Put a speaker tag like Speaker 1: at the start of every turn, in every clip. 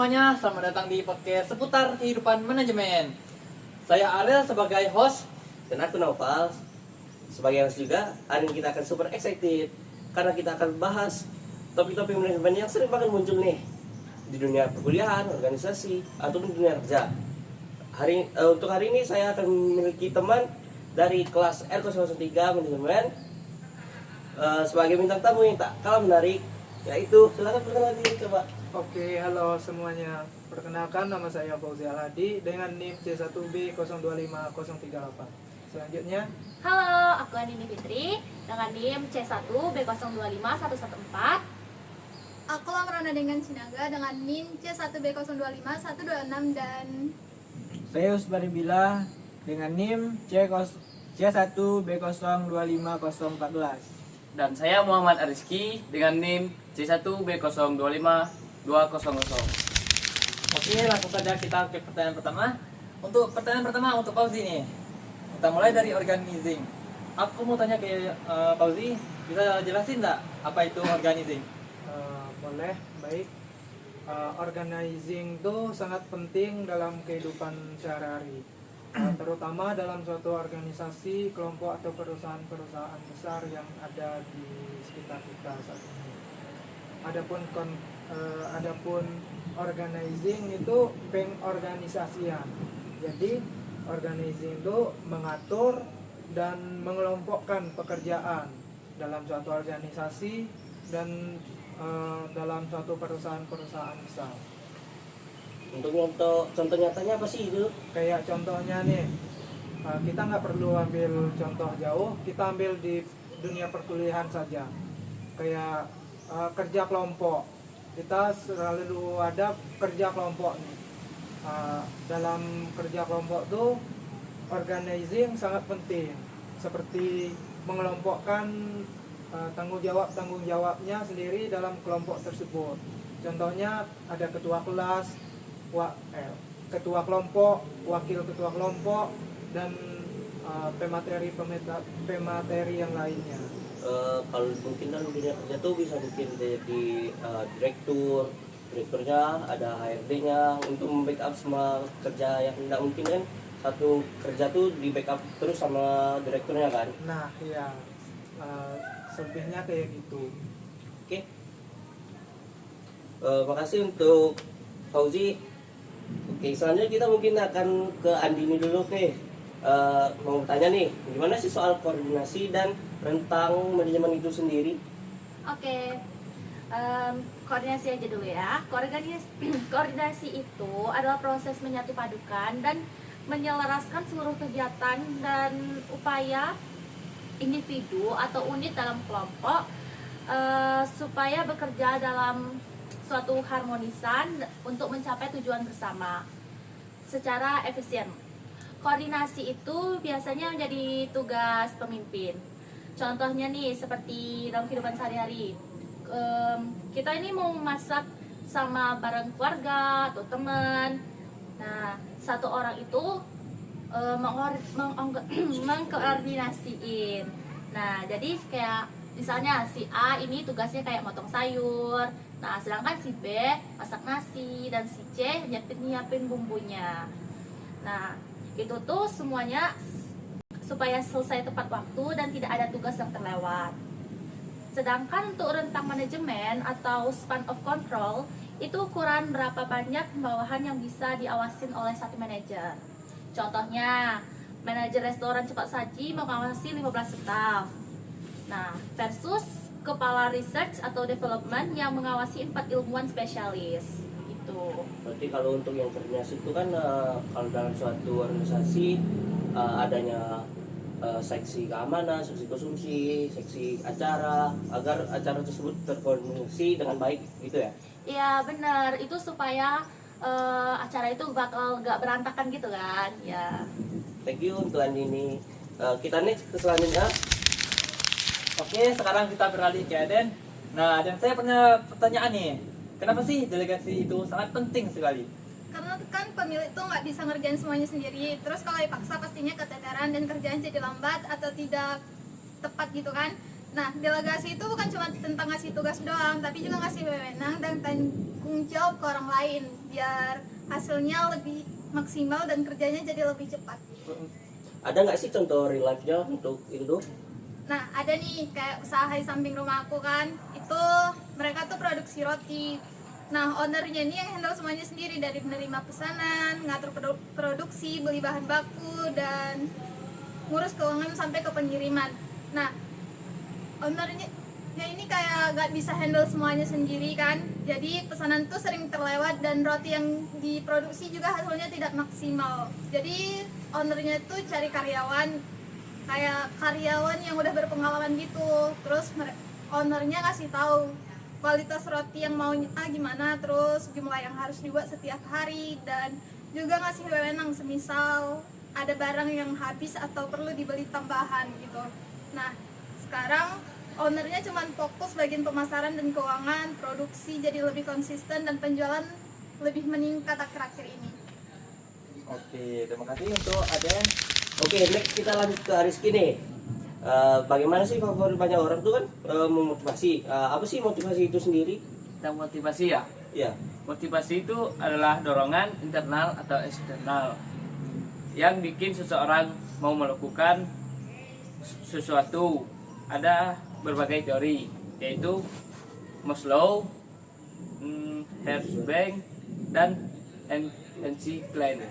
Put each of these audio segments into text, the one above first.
Speaker 1: semuanya, selamat datang di podcast seputar kehidupan manajemen. Saya Ariel sebagai host.
Speaker 2: Dan aku Naufal sebagai host juga. Hari ini kita akan super excited karena kita akan bahas topik-topik manajemen yang sering banget muncul nih di dunia perkuliahan, organisasi, ataupun dunia kerja. Untuk hari ini saya akan memiliki teman dari kelas R003 manajemen sebagai bintang tamu yang tak kalah menarik, yaitu silakan perkenalan diri coba.
Speaker 3: Oke, halo semuanya. Perkenalkan, nama saya Fauzi Alhadi dengan NIM C1B025038. Selanjutnya,
Speaker 4: Halo, aku Andini Fitri dengan NIM C1B025114.
Speaker 5: Aku Lamrana dengan Sinaga dengan NIM C1B025126 dan
Speaker 3: saya Usbari Bila dengan NIM C1B025014.
Speaker 6: Dan saya Muhammad Ariski dengan NIM C1B025200.
Speaker 1: Oke, langsung saja kita ke pertanyaan pertama. Untuk pertanyaan pertama untuk Fauzi nih. Kita mulai dari organizing. Aku mau tanya ke Fauzi, bisa jelasin nggak apa itu organizing?
Speaker 3: Boleh, baik. Organizing itu sangat penting dalam kehidupan sehari-hari, terutama dalam suatu organisasi, kelompok atau perusahaan-perusahaan besar yang ada di sekitar kita saat ini. Adapun organizing itu pengorganisasian. Jadi organizing itu mengatur dan mengelompokkan pekerjaan dalam suatu organisasi dan dalam suatu perusahaan-perusahaan besar.
Speaker 2: Untuk contoh nyatanya apa sih itu?
Speaker 3: Kayak contohnya nih, kita nggak perlu ambil contoh jauh, kita ambil di dunia perkuliahan saja. Kayak kerja kelompok, kita selalu ada kerja kelompok nih. Dalam kerja kelompok tuh organizing sangat penting, seperti mengelompokkan tanggung jawabnya sendiri dalam kelompok tersebut. Contohnya ada ketua kelas, ketua kelompok, wakil ketua kelompok, dan pemateri yang lainnya.
Speaker 2: Kalau mungkin dalam dunia kerja tuh bisa mungkin jadi direkturnya, ada HRD-nya untuk membackup semua kerja yang tidak mungkin kan satu kerja tuh di backup terus sama direkturnya kan.
Speaker 3: Nah, iya, selebihnya kayak gitu.
Speaker 2: Oke. Makasih untuk Fauzi. Oke, selanjutnya kita mungkin akan ke Andini dulu nih. Mau tanya nih, gimana sih soal koordinasi dan rentang manajemen itu sendiri?
Speaker 4: Oke, koordinasi aja dulu ya. Koordinasi itu adalah proses menyatu padukan dan menyelaraskan seluruh kegiatan dan upaya individu atau unit dalam kelompok supaya bekerja dalam suatu harmonisan untuk mencapai tujuan bersama secara efisien. Koordinasi itu biasanya menjadi tugas pemimpin. Contohnya nih, seperti dalam kehidupan sehari-hari, kita ini mau masak sama bareng keluarga atau teman. Nah, satu orang itu mengkoordinasiin. Nah, jadi kayak misalnya si A ini tugasnya kayak motong sayur. Nah, sedangkan si B masak nasi dan si C nyiapin bumbunya. Nah, itu tuh semuanya supaya selesai tepat waktu dan tidak ada tugas yang terlewat. Sedangkan untuk rentang manajemen atau span of control, itu ukuran berapa banyak bawahan yang bisa diawasin oleh satu manajer. Contohnya, manajer restoran cepat saji mengawasi 15 staff. Nah, versus kepala research atau development yang mengawasi 4 ilmuwan spesialis. Gitu.
Speaker 2: Berarti kalau untuk yang koordinasi itu kan kalau dalam suatu organisasi adanya seksi keamanan, seksi konsumsi, seksi acara, agar acara tersebut terkoordinasi dengan baik gitu ya?
Speaker 4: Iya benar, itu supaya acara itu bakal gak berantakan gitu kan ya.
Speaker 2: Thank you untuk Andini. Kita next ke selanjutnya.
Speaker 1: Oke, sekarang kita beralih ke Aden. Nah, dan saya punya pertanyaan nih. Kenapa sih delegasi itu sangat penting sekali?
Speaker 5: karena kan pemilik tuh nggak bisa ngerjain semuanya sendiri. Terus kalau dipaksa pastinya keteteran dan kerjaan jadi lambat atau tidak tepat gitu kan. Nah, delegasi itu bukan cuma tentang ngasih tugas doang, tapi juga ngasih wewenang dan tanggung jawab ke orang lain biar hasilnya lebih maksimal dan kerjanya jadi lebih cepat.
Speaker 2: Ada nggak sih contoh real life-nya untuk itu tuh?
Speaker 5: Nah, ada nih kayak usaha di samping rumah aku kan, itu mereka tuh produksi roti. Nah, ownernya ini yang handle semuanya sendiri, dari menerima pesanan, ngatur produksi, beli bahan baku, dan ngurus keuangan sampai ke pengiriman. Nah, ownernya ini kayak gak bisa handle semuanya sendiri kan, jadi pesanan tuh sering terlewat dan roti yang diproduksi juga hasilnya tidak maksimal. Jadi ownernya tuh cari karyawan, kayak karyawan yang udah berpengalaman gitu, terus ownernya ngasih tahu kualitas roti yang maunya gimana, terus jumlah yang harus dibuat setiap hari, dan juga ngasih wewenang semisal ada barang yang habis atau perlu dibeli tambahan gitu. Nah, sekarang ownernya cuma fokus bagian pemasaran dan keuangan, produksi jadi lebih konsisten dan penjualan lebih meningkat akhir-akhir ini.
Speaker 1: Oke, terima kasih untuk Aden.
Speaker 2: Oke, next kita lanjut ke Rizky nih. Bagaimana sih favorit banyak orang tuh kan memotivasi? Apa sih motivasi itu sendiri?
Speaker 6: Tentang motivasi ya.
Speaker 2: Ya,
Speaker 6: Motivasi itu adalah dorongan internal atau eksternal yang bikin seseorang mau melakukan sesuatu. Ada berbagai teori, yaitu Maslow, Herzberg, dan N.C. Klein.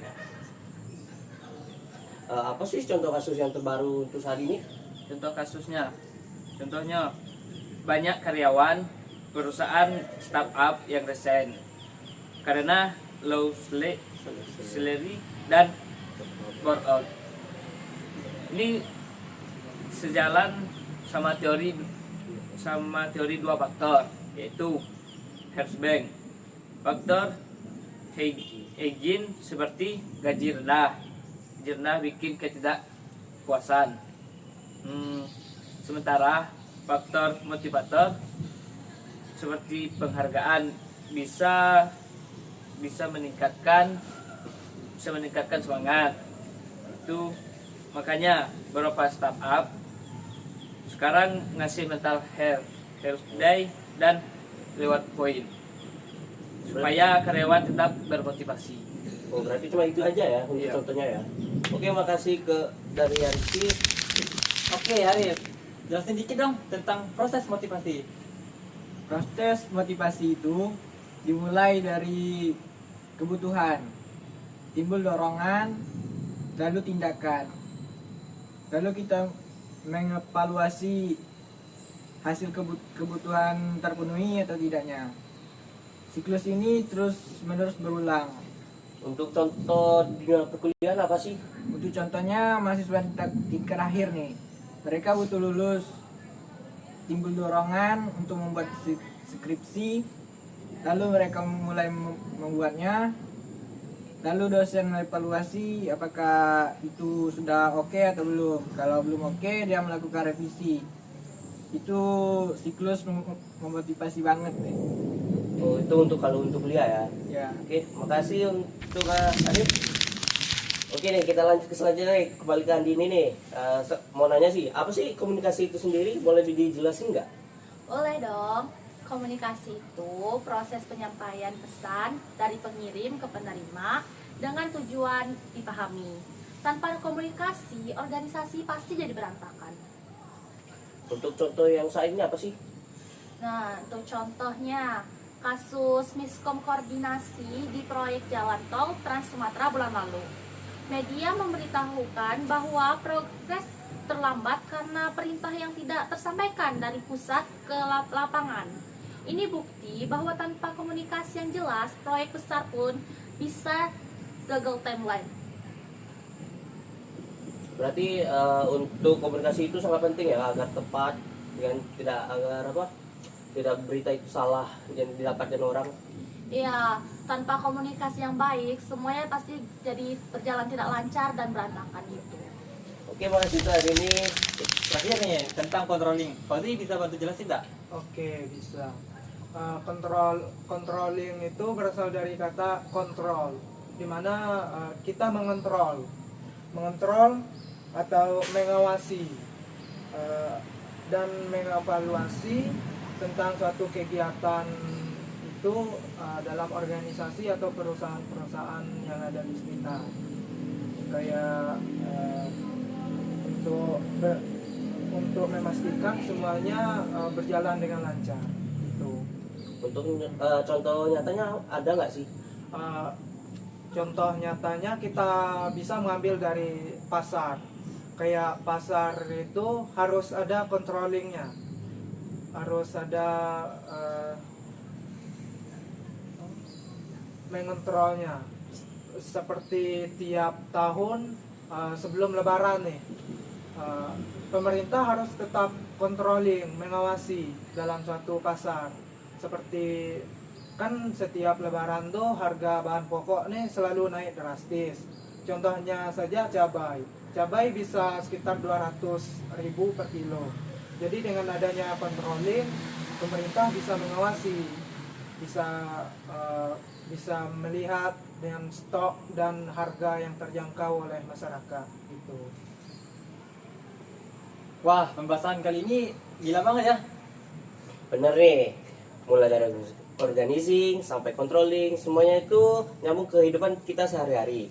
Speaker 2: apa sih contoh kasus yang terbaru untuk saat ini?
Speaker 6: Contohnya banyak karyawan perusahaan startup yang resign karena low salary dan burnout. Ini sejalan sama teori dua faktor, yaitu Herzberg. Faktor Hegin seperti gaji rendah bikin ketidakpuasan. Sementara faktor motivator seperti penghargaan bisa meningkatkan semangat. Itu makanya beberapa startup sekarang ngasih mental health day dan reward point supaya karyawan tetap bermotivasi.
Speaker 2: Oh, berarti cuma itu aja ya untuk
Speaker 6: Iya.
Speaker 2: contohnya ya. Oke, makasih dari Rizky.
Speaker 1: Oke, Arif, jelasin dikit dong tentang proses motivasi.
Speaker 3: Proses motivasi itu dimulai dari kebutuhan, timbul dorongan, lalu tindakan. Lalu kita mengevaluasi hasil kebutuhan terpenuhi atau tidaknya. Siklus ini terus menerus berulang.
Speaker 2: Untuk contoh di dunia perkuliahan apa sih?
Speaker 3: Untuk contohnya mahasiswa tingkat akhir nih, mereka butuh lulus, timbul dorongan untuk membuat skripsi, lalu mereka mulai membuatnya, lalu dosen mengevaluasi apakah itu sudah oke atau belum. Kalau belum oke, dia melakukan revisi. Itu siklus memotivasi banget nih.
Speaker 2: Oh, itu untuk kuliah ya.
Speaker 3: Ya.
Speaker 2: Oke, makasih untuk Arif. Oke nih, kita lanjut ke selanjutnya nih. Kembali ke Andi ini nih. Mau nanya sih, apa sih komunikasi itu sendiri? Boleh dijelasin nggak?
Speaker 4: Boleh dong. Komunikasi itu proses penyampaian pesan dari pengirim ke penerima dengan tujuan dipahami. Tanpa komunikasi, organisasi pasti jadi berantakan.
Speaker 2: Untuk contoh yang saat ini apa sih?
Speaker 4: Nah, untuk contohnya, kasus miskom koordinasi di proyek jalan tol Trans Sumatera bulan lalu. Media memberitahukan bahwa progres terlambat karena perintah yang tidak tersampaikan dari pusat ke lapangan. Ini bukti bahwa tanpa komunikasi yang jelas, proyek besar pun bisa gagal timeline.
Speaker 2: Berarti untuk komunikasi itu sangat penting ya, agar tepat dan tidak berita itu salah yang didapatkan orang.
Speaker 4: Iya, tanpa komunikasi yang baik, semuanya pasti jadi berjalan tidak lancar dan berantakan gitu.
Speaker 2: Oke, makasih tuh hari ini.
Speaker 1: Terakhir nih tentang controlling. Fauzi bisa bantu jelasin nggak?
Speaker 3: Oke, bisa. Controlling itu berasal dari kata kontrol, di mana kita mengontrol atau mengawasi dan mengevaluasi tentang suatu kegiatan itu dalam organisasi atau perusahaan-perusahaan yang ada di sekitar. Kayak untuk memastikan semuanya berjalan dengan lancar. Gitu.
Speaker 2: Untuk contoh nyatanya ada nggak sih?
Speaker 3: Contoh nyatanya kita bisa mengambil dari pasar. Kayak pasar itu harus ada controllingnya, harus ada mengontrolnya. Seperti tiap tahun sebelum Lebaran nih, pemerintah harus tetap controlling, mengawasi dalam suatu pasar. Seperti kan setiap Lebaran tuh harga bahan pokok nih selalu naik drastis. Contohnya saja cabai bisa sekitar 200.000 per kilo. Jadi dengan adanya controlling, pemerintah bisa mengawasi, bisa melihat dengan stok dan harga yang terjangkau oleh masyarakat gitu.
Speaker 1: Wah, pembahasan kali ini gila banget ya.
Speaker 2: Bener nih, mulai dari organizing sampai controlling, semuanya itu nyambung ke kehidupan kita sehari-hari.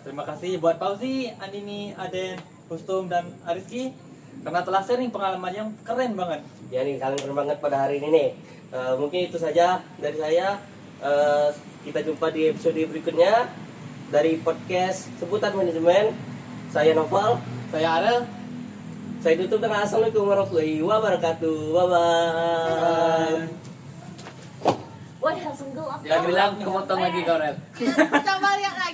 Speaker 1: Terima kasih buat Fauzi, Andini, Aden, Rustum, dan Ariski karena telah sharing pengalaman yang keren banget.
Speaker 2: Ya nih, kalian keren banget pada hari ini nih. Mungkin itu saja dari saya. Kita jumpa di episode berikutnya dari podcast Seputar Manajemen. Saya Noval.
Speaker 1: Saya Arel.
Speaker 2: Saya tutup dengan assalamualaikum warahmatullahi wabarakatuh. Bye-bye.
Speaker 4: Wah, langsung gelap.
Speaker 6: Dia bilang kepotong lagi kau Red.
Speaker 5: Coba lihat lagi.